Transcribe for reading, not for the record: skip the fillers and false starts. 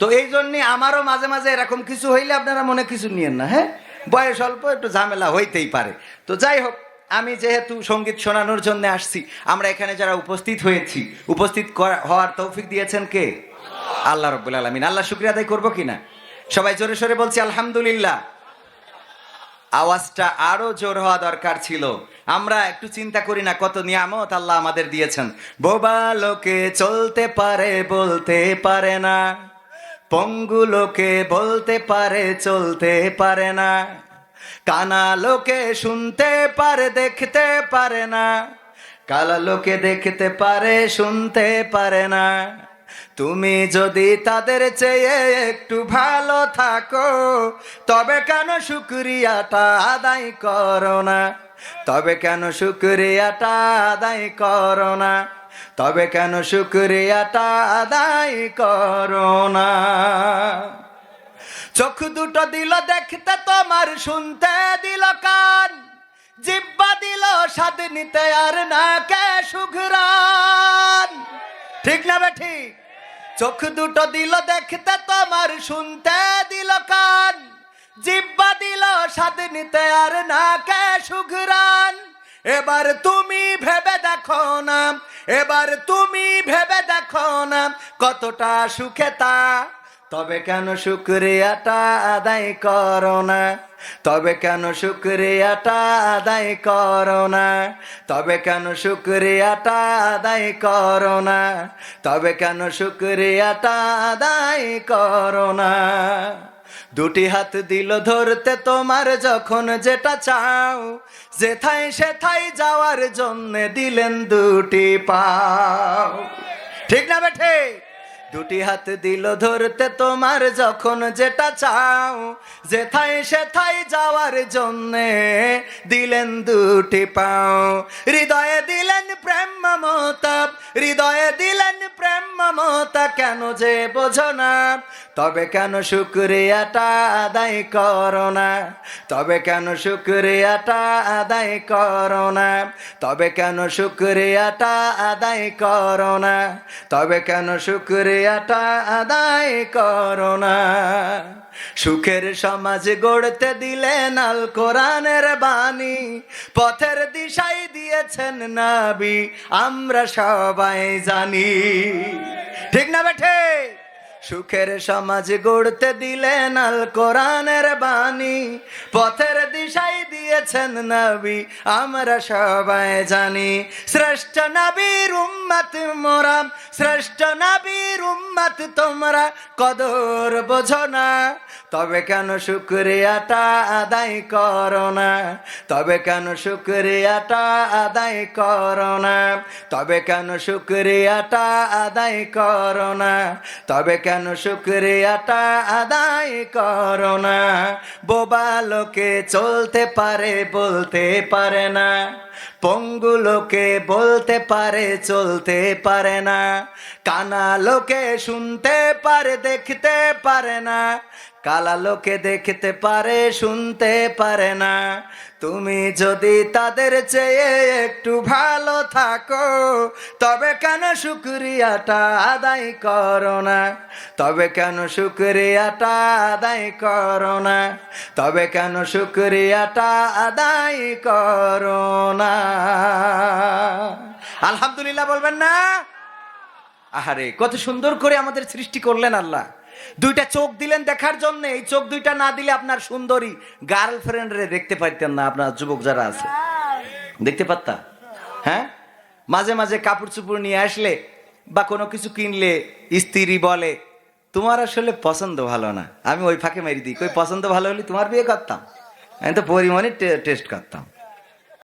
তো এই জন্যে আমারও মাঝে মাঝে এরকম কিছু হইলে আপনারা মনে কিছু নিয়েন না, হ্যাঁ, বয়স অল্প, একটু ঝামেলা হইতেই পারে। তো যাই হোক, আমি যেহেতু সঙ্গীত শোনানোর জন্য আসছি, আমরা এখানে যারা উপস্থিত হয়েছি, উপস্থিত হওয়ার তৌফিক দিয়েছেন কে? আল্লাহ রাব্বুল আলামিন। আল্লাহ শুকরিয়া আদায় করবো কিনা? সবাই জোরে সোরে বলছি আলহামদুলিল্লাহ। আওয়াজটা আরো জোর হওয়া দরকার ছিল। আমরা একটু চিন্তা করি না কত নিয়ামত আল্লাহ আমাদের দিয়েছেন। বোবা লোকে চলতে পারে বলতে পারে না, পঙ্গু লোকে বলতে পারে চলতে পারে না, কানা লোকে শুনতে পারে দেখতে পারে না, কালা লোকে দেখতে পারে শুনতে পারে না। তুমি যদি তাদের চেয়ে একটু ভালো থাকো, তবে কেন শুকরিয়াটা আদায় করো না? তবে কেন শুকরিয়াটা আদায় করো না? তবে কেন শুকরিয়াটা আদায় করো না? চোখ দুটো দিল দেখতে তোমার, শুনতে দিল কান, জিহ্বা দিল স্বাদ নিতে আর নাকে সুঘ্রাণ। ঠিক না বেঠিক? চোখ দুটো দিল দেখতে তোমার, শুনতে দিল কান, জিহ্বা দিল স্বাদ নিতে আর নাকে সুঘ্রাণ। এবার তুমি ভেবে দেখো না, এবার তুমি ভেবে দেখো না কতটা সুখে তা। তবে কেন শুকরিয়াটা আদায় করো না? তবে কেন শুকরিয়াটা আদায় করো না? তবে কেন শুকরিয়াটা আদায় করো না? তবে কেন শুকরিয়াটা আদায় করো না? দুটি হাত দিল ধরতে তোমার, যখন যেটা চাও, যেথায় সেথায় যাওয়ার জন্য দিলেন দুটি পাও। ঠিক না বেঠে? দুটি হাত দিল ধরতে তোমার, যখন যেটা চাও, যেথায় সেথায় যাওয়ার জন্যে দিলেন দুটি পাও। হৃদয়ে দিলেন প্রেম মমতা, হৃদয়ে দিলেন প্রেম মমতা, কেন যে বোঝো না? তবে কেন শুকরিয়াটা আদায় করো না? তবে কেন শুকরিয়াটা আদায় করো না? তবে কেন শুকরিয়াটা আদায় করো না? তবে কেন শুকরিয়াটা আদায় করো না? সুখের সমাজ গড়তে দিলেন আল কোরআনের বাণী, পথের দিশাই দিয়েছেন নবী, আমরা সবাই জানি। ঠিক না বেঠে? সুখের সমাজ গড়তে দিলেন আল কোরআনের বাণী, পথের দিশাই দিয়েছেন নবী, আমরা সবাই জানি। শ্রেষ্ঠ নবীর উম্মত মোরা, শ্রেষ্ঠ নবীর উম্মত তোমরা, কদর বোঝো না? তবে কেন শুকরিয়াটা আদায় করো না? তবে কেন শুকরিয়াটা আদায় করো না? তবে কেন শুকরিয়াটা আদায় করো না? তবে কেন শুকরিয়াটা আদায় করো না? বোবা লোকে চলতে পারে বলতে পারে না, পঙ্গু লোকে বলতে পারে চলতে পারে না, কানা লোকে শুনতে পারে দেখতে পারে না, কালা লোকে দেখতে পারে শুনতে পারে না। তুমি যদি তাদের চেয়ে একটু ভালো থাকো, তবে কেন শুকরিয়াটা আদায় করো না? তবে কেন শুকরিয়াটা আদায় করো না? তবে কেন শুকরিয়াটা আদায় করো না? আলহামদুলিল্লাহ বলবেন না? আহারে, কত সুন্দর করে আমাদের সৃষ্টি করলেন আল্লাহ। দুইটা চোখ দিলেন দেখার জন্য। এই চোখ দুইটা না দিলে আপনার সুন্দরী গার্লফ্রেন্ড রে দেখতে পারতেন না। আপনার যুবক যারা আছে দেখতে পারতা? হ্যাঁ, মাঝে মাঝে কাপড় চুপড় নিয়ে আসলে বা কোনো কিছু কিনলে স্ত্রী বলে তোমার আসলে পছন্দ ভালো না। আমি ওই ফাঁকে মেরে দিই, কই পছন্দ ভালো হলে তোমার বিয়ে করতাম, আমি তো পরিমাণে টেস্ট করতাম।